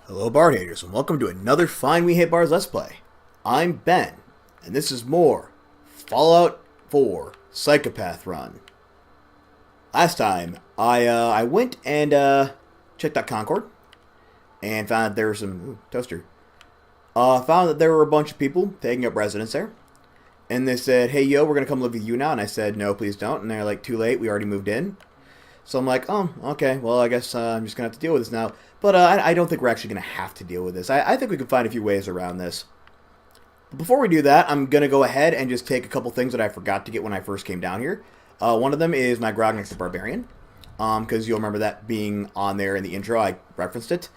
Hello Bard Haters, and welcome to another Fine We Hate Bards Let's Play. I'm Ben, and this is more Fallout 4 Psychopath Run. Last time, I went and checked out Concord, and found that there were some... toaster. Found that there were a bunch of people taking up residence there. And they said, hey yo, we're gonna come live with you now, and I said, no please don't, and they're like, too late, we already moved in. So I'm like, oh, okay, well I guess I'm just gonna have to deal with this now. But I don't think we're actually going to have to deal with this. I think we can find a few ways around this. But before we do that, I'm going to go ahead and just take a couple things that I forgot to get when I first came down here. One of them is my Grognak the Barbarian. Because you'll remember that being on there in the intro. I referenced it.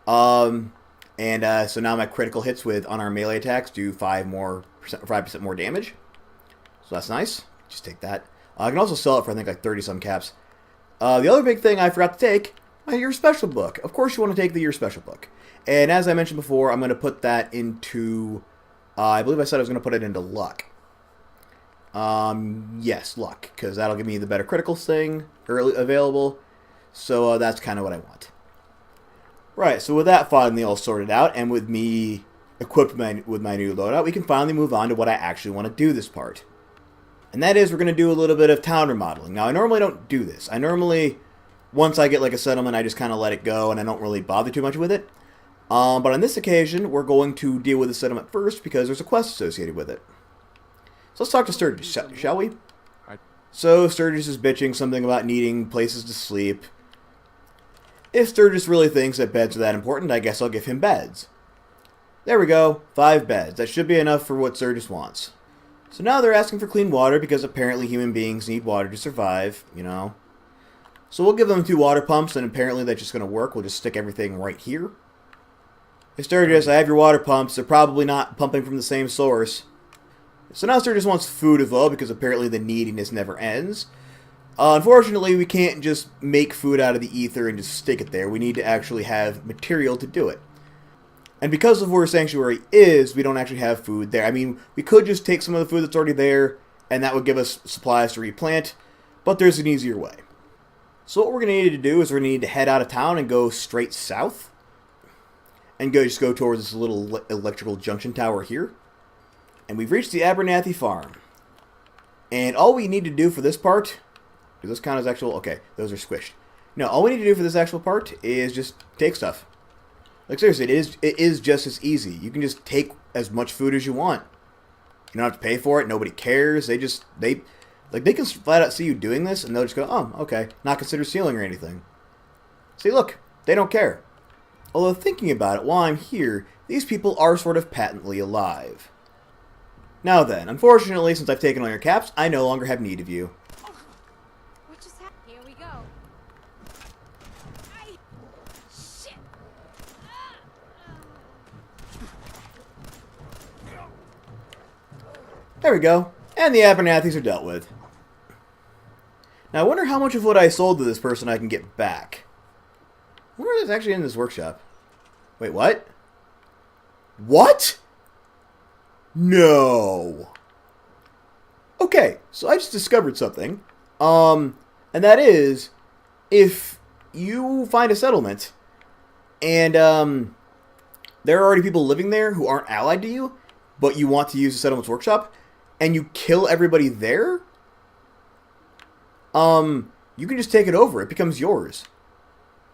So now my critical hits with unarmed melee attacks do 5% more damage. So that's nice. Just take that. I can also sell it for I think like 30 some caps. The other big thing I forgot to take... my Year Special book. Of course you want to take the Year Special book. And as I mentioned before, I'm going to put that into... I believe I said I was going to put it into Luck. Yes, Luck. Because that'll give me the better criticals thing early available. So that's kind of what I want. Right, so with that finally all sorted out, and with me equipped with my new loadout, we can finally move on to what I actually want to do this part. And that is, we're going to do a little bit of town remodeling. Now, I normally don't do this. I normally... once I get like a settlement, I just kind of let it go, and I don't really bother too much with it. But on this occasion, we're going to deal with the settlement first, because there's a quest associated with it. So let's talk to Sturgis, shall we? So Sturgis is bitching something about needing places to sleep. If Sturgis really thinks that beds are that important, I guess I'll give him beds. There we go, 5 beds. That should be enough for what Sturgis wants. So now they're asking for clean water, because apparently human beings need water to survive, you know. So we'll give them 2 water pumps, and apparently that's just going to work. We'll just stick everything right here. Hey Sturgis, I have your water pumps. They're probably not pumping from the same source. So now Sturgis wants food as well, because apparently the neediness never ends. Unfortunately, we can't just make food out of the ether and just stick it there. We need to actually have material to do it. And because of where Sanctuary is, we don't actually have food there. I mean, we could just take some of the food that's already there, and that would give us supplies to replant, but there's an easier way. So what we're going to need to do is we're going to need to head out of town and go straight south. And just go towards this little electrical junction tower here. And we've reached the Abernathy farm. And all we need to do for this part... does this count as actual... okay, those are squished. No, all we need to do for this actual part is just take stuff. Like seriously, it is just as easy. You can just take as much food as you want. You don't have to pay for it. Nobody cares. They can flat out see you doing this, and they'll just go, oh, okay, not consider stealing or anything. See, look, they don't care. Although thinking about it, while I'm here, these people are sort of patently alive. Now then, unfortunately, since I've taken all your caps, I no longer have need of you. What just happened? Here we go. Shit. There we go. And the Abernathys are dealt with. Now, I wonder how much of what I sold to this person I can get back. I wonder if it's actually in this workshop. Wait, what? What? No. Okay, so I just discovered something. And that is, if you find a settlement, and there are already people living there who aren't allied to you, but you want to use the settlement's workshop, and you kill everybody there, you can just take it over. It becomes yours.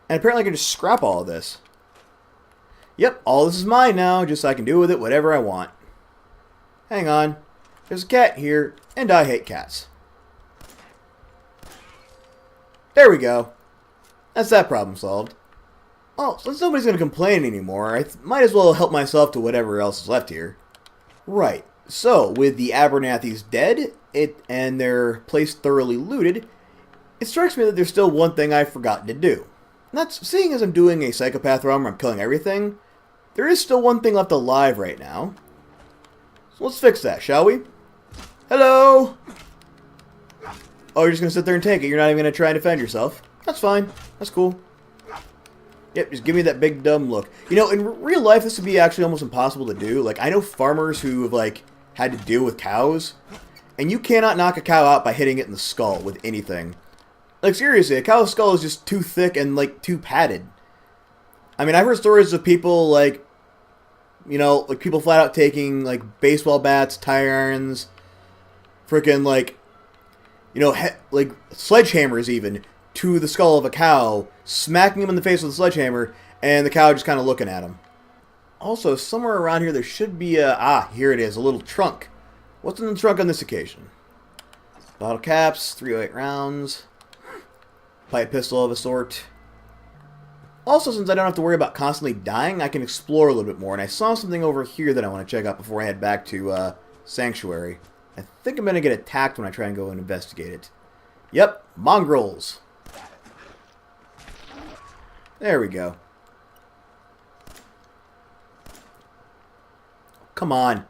And apparently I can just scrap all of this. Yep, all this is mine now, just so I can do with it whatever I want. Hang on. There's a cat here, and I hate cats. There we go. That's that problem solved. Oh, since nobody's going to complain anymore, I might as well help myself to whatever else is left here. Right. So, with the Abernathys dead, and their place thoroughly looted, it strikes me that there's still one thing I've forgotten to do. And that's, seeing as I'm doing a Psychopath run where I'm killing everything, there is still one thing left alive right now. So let's fix that, shall we? Hello? Oh, you're just going to sit there and take it? You're not even going to try and defend yourself? That's fine. That's cool. Yep, just give me that big dumb look. You know, in real life, this would be actually almost impossible to do. Like, I know farmers who have, like, had to deal with cows, and you cannot knock a cow out by hitting it in the skull with anything. Like, seriously, a cow's skull is just too thick and, like, too padded. I mean, I've heard stories of people, like, you know, like people flat out taking, like, baseball bats, tire irons, freaking, like, you know, like, sledgehammers even, to the skull of a cow, smacking him in the face with a sledgehammer, and the cow just kind of looking at him. Also, somewhere around here there should be here it is, a little trunk. What's in the trunk on this occasion? Bottle caps, 308 rounds, pipe pistol of a sort. Also, since I don't have to worry about constantly dying, I can explore a little bit more, and I saw something over here that I want to check out before I head back to Sanctuary. I think I'm going to get attacked when I try and go and investigate it. Yep, mongrels. There we go. Come on.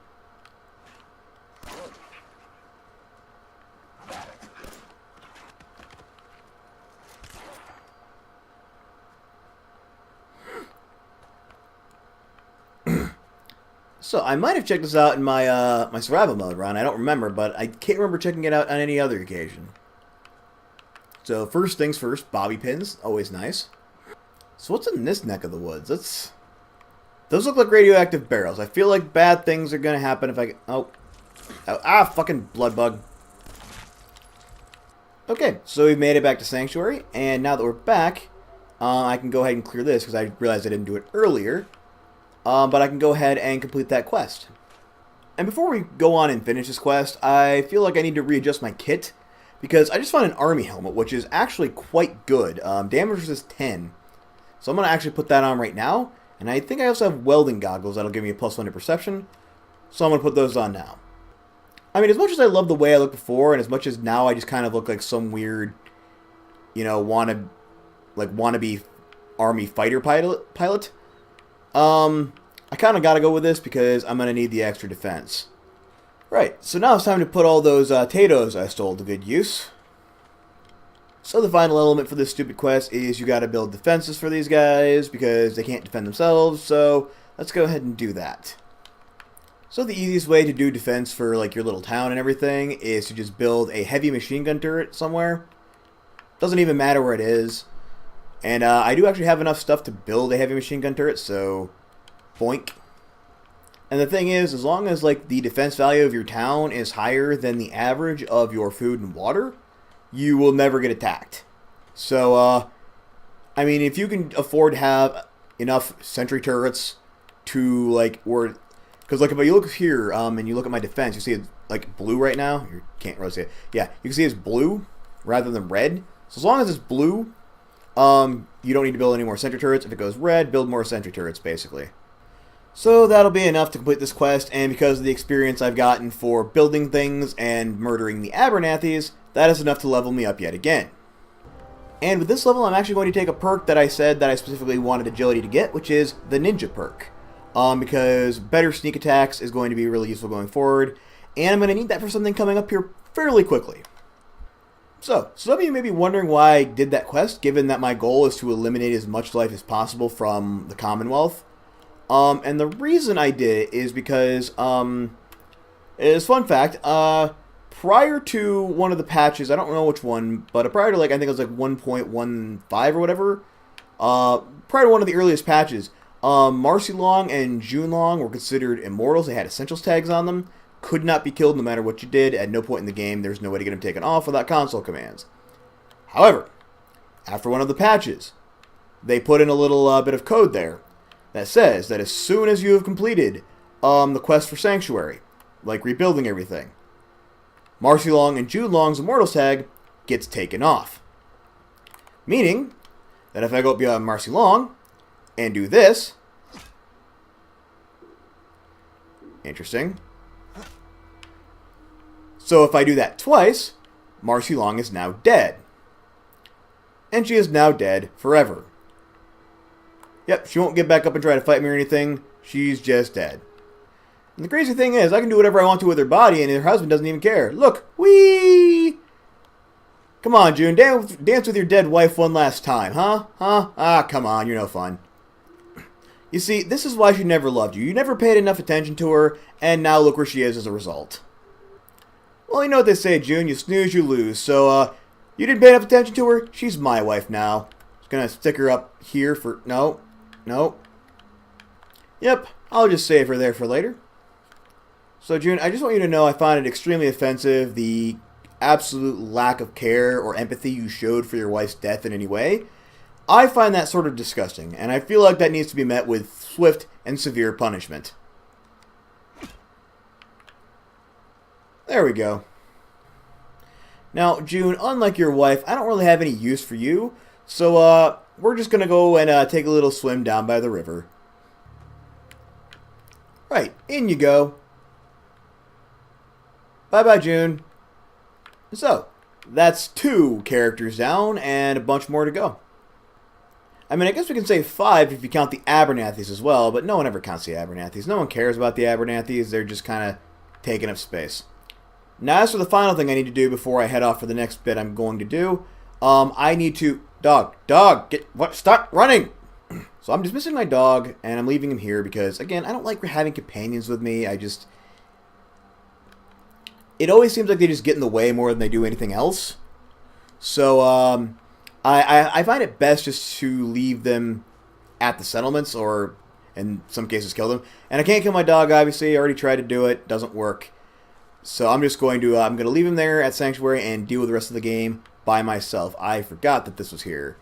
So, I might have checked this out in my my survival mode run. I don't remember, but I can't remember checking it out on any other occasion. So, first things first, bobby pins. Always nice. So, what's in this neck of the woods? Those look like radioactive barrels. I feel like bad things are going to happen if I... fucking blood bug. Okay, so we've made it back to Sanctuary, and now that we're back, I can go ahead and clear this, because I realized I didn't do it earlier. But I can go ahead and complete that quest. And before we go on and finish this quest, I feel like I need to readjust my kit, because I just found an army helmet, which is actually quite good. Damage resist 10. So I'm going to actually put that on right now. And I think I also have welding goggles that'll give me a +1 to perception. So I'm going to put those on now. I mean, as much as I love the way I looked before, and as much as now I just kind of look like some weird, you know, wannabe army fighter pilot, I kind of got to go with this because I'm going to need the extra defense. Right, so now it's time to put all those potatoes I stole to good use. So the final element for this stupid quest is you got to build defenses for these guys because they can't defend themselves, so let's go ahead and do that. So the easiest way to do defense for like your little town and everything is to just build a heavy machine gun turret somewhere. Doesn't even matter where it is. And I do actually have enough stuff to build a heavy machine gun turret, so boink. And the thing is, as long as like the defense value of your town is higher than the average of your food and water, you will never get attacked. So, I mean, if you can afford to have enough sentry turrets to, like, or... Because, like, if you look here, and you look at my defense, you see it's, like, blue right now. You can't really see it. Yeah, you can see it's blue rather than red. So as long as it's blue, you don't need to build any more sentry turrets. If it goes red, build more sentry turrets, basically. So that'll be enough to complete this quest, and because of the experience I've gotten for building things and murdering the Abernathys, that is enough to level me up yet again. And with this level, I'm actually going to take a perk that I said that I specifically wanted agility to get, which is the ninja perk. Because better sneak attacks is going to be really useful going forward, and I'm going to need that for something coming up here fairly quickly. So, some of you may be wondering why I did that quest, given that my goal is to eliminate as much life as possible from the Commonwealth. And the reason I did it is because, is fun fact, prior to one of the patches, I don't know which one, but prior to, like, I think it was like 1.15 or whatever, prior to one of the earliest patches, Marcy Long and June Long were considered immortals. They had essentials tags on them, could not be killed no matter what you did. At no point in the game, there's no way to get them taken off without console commands. However, after one of the patches, they put in a little bit of code there that says that as soon as you have completed the quest for Sanctuary, like rebuilding everything, Marcy Long and Jude Long's Immortals tag gets taken off. Meaning that if I go beyond Marcy Long and do this, interesting. So if I do that twice, Marcy Long is now dead. And she is now dead forever. Yep, she won't get back up and try to fight me or anything. She's just dead. And the crazy thing is, I can do whatever I want to with her body, and her husband doesn't even care. Look, whee! Come on, June, dance with your dead wife one last time, huh? Ah, come on, you're no fun. You see, this is why she never loved you. You never paid enough attention to her, and now look where she is as a result. Well, you know what they say, June, you snooze, you lose. So, you didn't pay enough attention to her? She's my wife now. Just gonna stick her up here for... No. Nope. Yep, I'll just save her there for later. So, June, I just want you to know I find it extremely offensive, the absolute lack of care or empathy you showed for your wife's death in any way. I find that sort of disgusting, and I feel like that needs to be met with swift and severe punishment. There we go. Now, June, unlike your wife, I don't really have any use for you, so we're just going to go and take a little swim down by the river. Right, in you go. Bye-bye, June. So, that's 2 characters down and a bunch more to go. I mean, I guess we can say 5 if you count the Abernathys as well, but no one ever counts the Abernathys. No one cares about the Abernathys. They're just kind of taking up space. Now, as for the final thing I need to do before I head off for the next bit I'm going to do, I need to... Dog, stop running! So I'm dismissing my dog, and I'm leaving him here because, again, I don't like having companions with me. It always seems like they just get in the way more than they do anything else. So, I find it best just to leave them at the settlements, or in some cases kill them. And I can't kill my dog, obviously. I already tried to do it. Doesn't work. So I'm just going to, I'm going to leave him there at Sanctuary and deal with the rest of the game by myself. I forgot that this was here.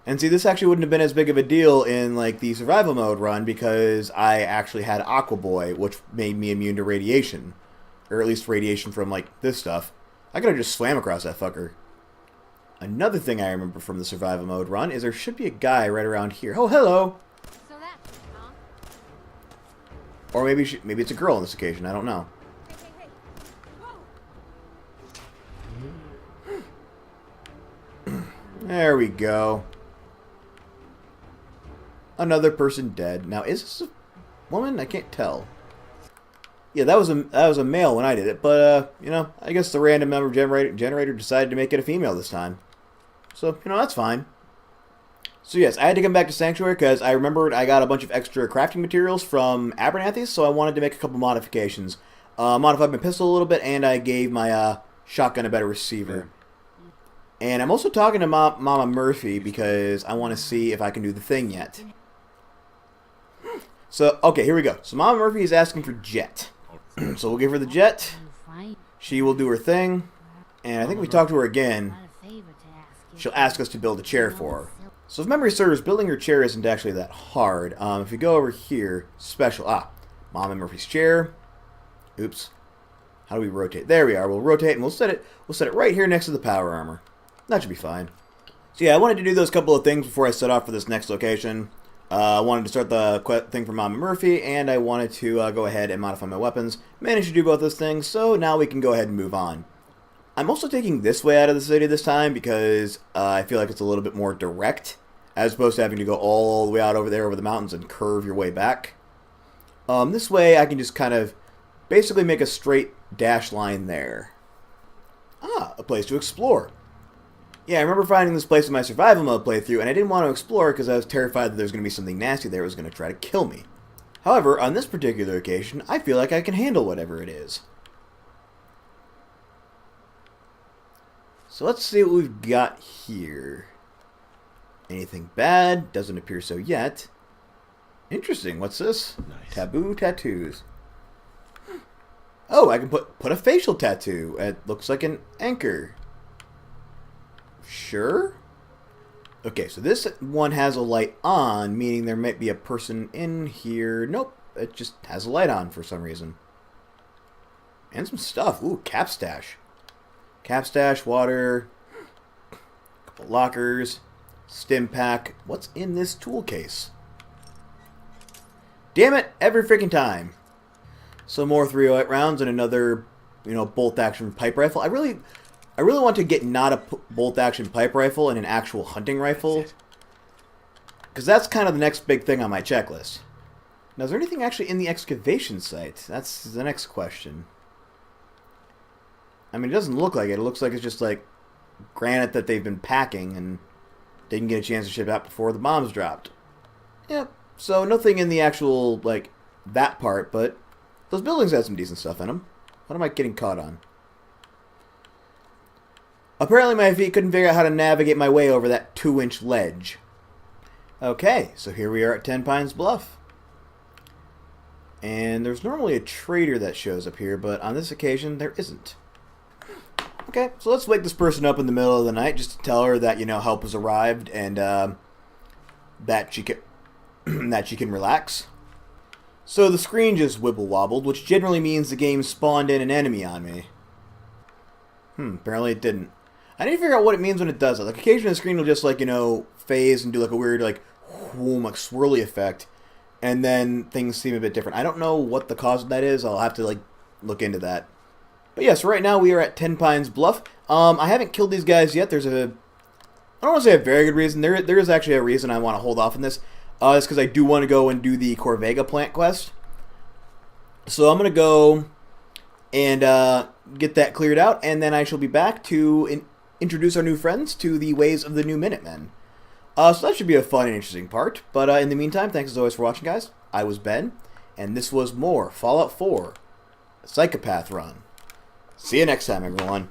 And see, this actually wouldn't have been as big of a deal in, like, the survival mode run because I actually had Aqua Boy, which made me immune to radiation. Or at least radiation from, like, this stuff. I could have just swam across that fucker. Another thing I remember from the survival mode run is there should be a guy right around here. Oh, hello! So that, huh? Or maybe it's a girl on this occasion. I don't know. Hey. Whoa. There we go. Another person dead. Now, is this a woman? I can't tell. Yeah, that was a male when I did it, but you know, I guess the random number generator decided to make it a female this time. So, you know, that's fine. So yes, I had to come back to Sanctuary because I remembered I got a bunch of extra crafting materials from Abernathy's, so I wanted to make a couple modifications. Modified my pistol a little bit, and I gave my shotgun a better receiver. And I'm also talking to Mama Murphy because I want to see if I can do the thing yet. So, okay, here we go. So Mama Murphy is asking for Jet. So we'll give her the Jet. She will do her thing. And I think if we talk to her again, she'll ask us to build a chair for her. So if memory serves, building her chair isn't actually that hard. If you go over here, special. Mama Murphy's chair. Oops. How do we rotate? There we are. We'll rotate and we'll set it right here next to the power armor. That should be fine. So yeah, I wanted to do those couple of things before I set off for this next location. I wanted to start the thing for Mama Murphy, and I wanted to go ahead and modify my weapons. Managed to do both those things, so now we can go ahead and move on. I'm also taking this way out of the city this time because I feel like it's a little bit more direct, as opposed to having to go all the way out over there over the mountains and curve your way back. This way I can just kind of basically make a straight dash line there. A place to explore. Yeah, I remember finding this place in my survival mode playthrough, and I didn't want to explore because I was terrified that there was going to be something nasty there that was going to try to kill me. However, on this particular occasion, I feel like I can handle whatever it is. So let's see what we've got here. Anything bad? Doesn't appear so yet. Interesting, what's this? Nice. Taboo tattoos. Oh, I can put a facial tattoo. It looks like an anchor. Sure. Okay, so this one has a light on, meaning there might be a person in here. Nope, it just has a light on for some reason. And some stuff. Ooh, cap stash. Cap stash, water, couple lockers, stim pack. What's in this tool case? Damn it, every freaking time. Some more 308 rounds and another, bolt action pipe rifle. I really want to get not a bolt action pipe rifle and an actual hunting rifle, because that's kind of the next big thing on my checklist. Now, is there anything actually in the excavation site? That's the next question. I mean, it doesn't look like it. It looks like it's just like granite that they've been packing and didn't get a chance to ship out before the bombs dropped. Yep. So nothing in the actual, that part, but those buildings had some decent stuff in them. What am I getting caught on? Apparently my feet couldn't figure out how to navigate my way over that 2-inch ledge. Okay, so here we are at 10 Pines Bluff. And there's normally a trader that shows up here, but on this occasion, there isn't. Okay, so let's wake this person up in the middle of the night just to tell her that, help has arrived and that she can, that she can relax. So the screen just wibble-wobbled, which generally means the game spawned in an enemy on me. Apparently it didn't. I need to figure out what it means when it does it. Like, occasionally the screen will just, phase and do, a weird, whoom, swirly effect. And then things seem a bit different. I don't know what the cause of that is. I'll have to, look into that. But yes, right now we are at 10 Pines Bluff. I haven't killed these guys yet. There's I don't want to say a very good reason. There is actually a reason I want to hold off on this. It's because I do want to go and do the Corvega plant quest. So I'm going to go and get that cleared out. And then I shall be back to introduce our new friends to the ways of the new Minutemen. So that should be a fun and interesting part. But in the meantime, thanks as always for watching, guys. I was Ben, and this was more Fallout 4 Psychopath Run. See you next time, everyone.